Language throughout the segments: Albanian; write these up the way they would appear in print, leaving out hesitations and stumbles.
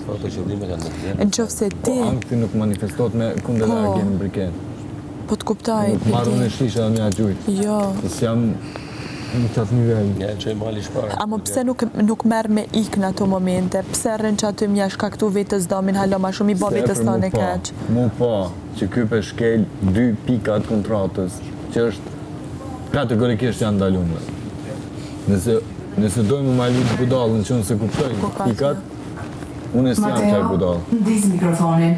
Ato qëllime kanë të Në qoftë se ti... Ankthi nuk manifestohet me kundër reagimin briket. Po të kuptoj. Nuk marrën e shisha dhe mja gjujt. Jo. Se jam në qatë nivel. Ja, që e mali shparë. Amo pse nuk merr me ik në ato momente? Pse rrën që aty mja shkaktu vetës domin halo ma shumë i bo vetës tonë e keq? Mu po, që ky pe shkel 2 pikat kontratës, që është kategorikisht janë ndalume. Nëse dojmë ma lutë budalën që nëse kuptoj pikat, unë si jam qaj budalë. Ndis mikrofonin.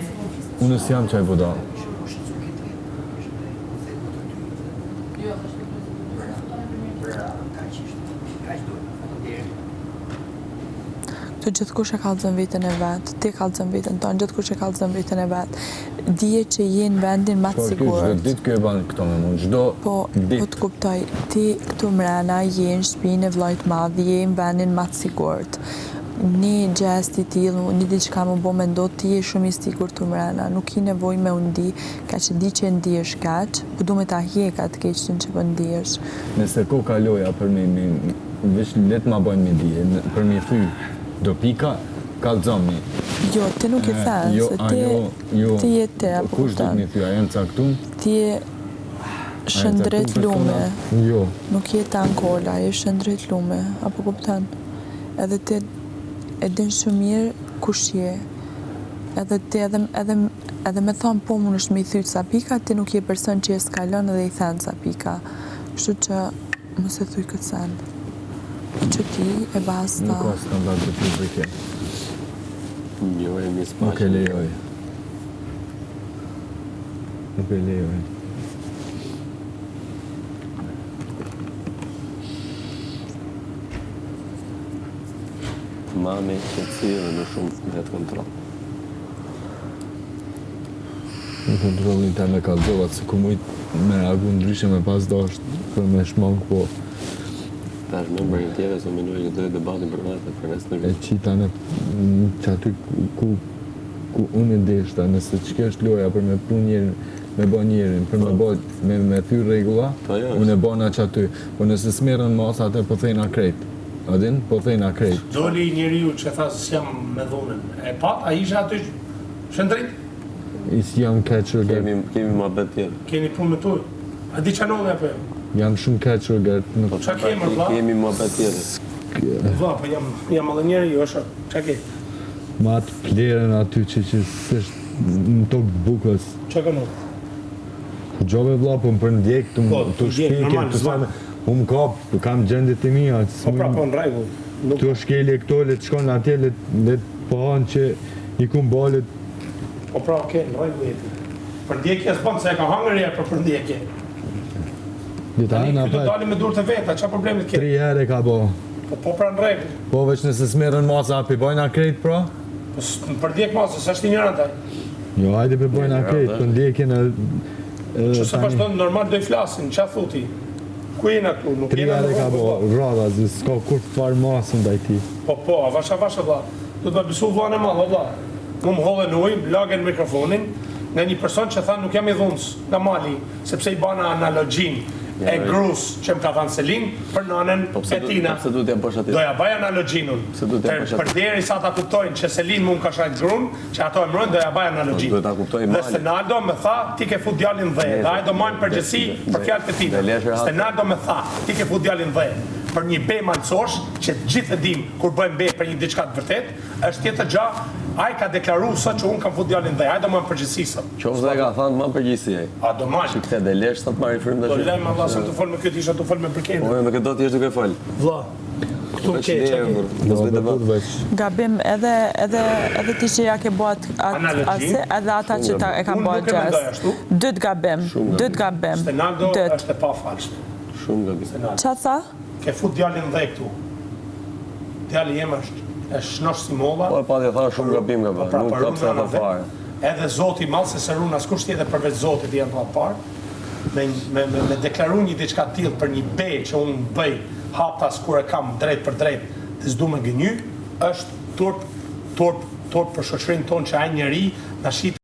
Unë si jam qaj budalë. Të gjithkush e kallëzën vetën e vetë, ti kallëzën vetën tonë, gjithkush e kallëzën vetën e vetë. Dije që jenë vendin ma të sigurt. Çdo ditë kjo e banë këto me mund, çdo ditë. Po të kuptoj, ti këtu mrena jenë shtëpinë e vllajt madh, jenë vendin ma të sigurt. Një gjest i tillë, një diçka më bo mendo, ti je shumë i sigurt këtu mrena, nuk i nevojë me undi, ka që di që e ndihesh kaq, po du me ta hjek atë keqin që po ndihesh. Nëse ko kaloja për veç let ma bojnë me dije, për me thy do pika, kallëzomi. Jo, ti nuk e thënë, se ti je te, apo kush do të me thy, a janë caktun? Ti je shëndret lume. Jo. Nuk je ta Ankola, je shëndret lume, apo kupton? Edhe ti e din shumë mirë kush je. Edhe ti edhe me thonë po mund është me i thyt sa pika, ti nuk je person që je skalon edhe i thënë sa pika. Kështu që mos e thuj këtë sen. Që ti e basta... Nuk ka standard të ty për ke. Jo, e mi spaqë. Nuk e lejoj. Nuk e lejoj. Ma me qëtësi dhe në shumë vetë kontrol. Në kontrolin të me kalzovat, se ku mujt me reagu ndryshe me pas dasht për me shmang, po... Ta është me më bërgjën tjeve, se minoj që dojë debatin për vete, për nesë në E qita në që aty ku unë e deshta, nëse që është loja për me pru njerin, me bo njerin, për me bo, me thyr regula, unë e bona që aty. Po nëse smerën mas, atë po thejna krejt. Adin? Po thejna krejt. Doli njeriu që tha se s'jam me dhunën. E pat, a isha aty shëndrit? Isi jam catcher gert. Kemi ma bet tjetër. Keni punë me tuj. A di që nove apo? Jam shumë catcher gert. Po qa kemë, vla? Kemi ma bet tjetër. Vla, po jam edhe njeri, jo është, qa ke? Ma atë plerën aty që s'është në tokë bukës. Qa ka nuk? Gjove vla, po më për ndjek, të shkeke, të sanë, unë kam gjendit e mija. Po pra, po në rregull. Të shkele këto, le të shkon atje, le të pahan që i kum balet. Po pra, oke, në rregull jeti. Për ndjekje s'bën, se e ka hangër e për ndjekje. Tani, këtë dali me dur të veta, qa problemit ke? 3 herë ka bo. Po pra në rregull. Po veç nëse smerën masa, api bojna krejt, pra? Po për ndjek masa, se është i njërën taj. Jo, hajde për bojna krejt, për ndjekin e... Që se pashtonë, normal do i flasin, qa thuti? Ku jena këtu? Nuk 3 jena herë ka bo, rrada, s'ka kur të farë masën da i ti. Po, avasha, vla. Du të me besu vla në malë, vla. Mu më hollë në ujë, lagen mikrofonin, në një person që tha nuk jam i dhunës, nga mali, sepse i bana analogjin e grus që më ka thanë Selin për nanën e tina. Doja baj analogjin unë. Për deri sa ta kuptojnë që Selin mund ka shajt grun, që ato e mërojnë, doja baj analogjin. Dhe Stenaldo me tha, ti ke fut djalin dhe, dhe ajdo majnë përgjësi për fjallë të tina. Stenaldo me tha, ti ke fut djalin dhe, për një be malcosh, që gjithë e dim kur bëjmë be për një diçka të vërtet, është tjetë gja, ai ka deklaru sot që unë kam fut djalin dhe, ai do më përgjësi sot. Qofë dhe ka thënë më përgjësi e? A do majnë. Që këte dhe lesh sa të marri frim dhe që? Do lejmë ma vlasën të folë me këtë isha të folë me përkejnë. Ojë, me këtë do t'jesh duke folë. Vla, këtu ke, që ke? Gabim edhe ti që ja ke bëhat ase, edhe ata që e kam bëhat gjes. Dyt gabim. Stenaldo është e pa falshtë. Shumë gabim. Qa tha? Ke fut djalin dhe këtu. Djali jem është shnosh si molla. Po e pa t'ja tha shumë gabim nga bërë, nuk ka pësa ta fare. Edhe Zoti malë se sërun as kusht tjetër përveç Zotit janë pa parë, me deklaru një diçka tillë për një bej që unë bëj haptas kur e kam drejt për drejt dhe s'du me gënyu, është turp për shoqërinë tonë që ai njeri na shit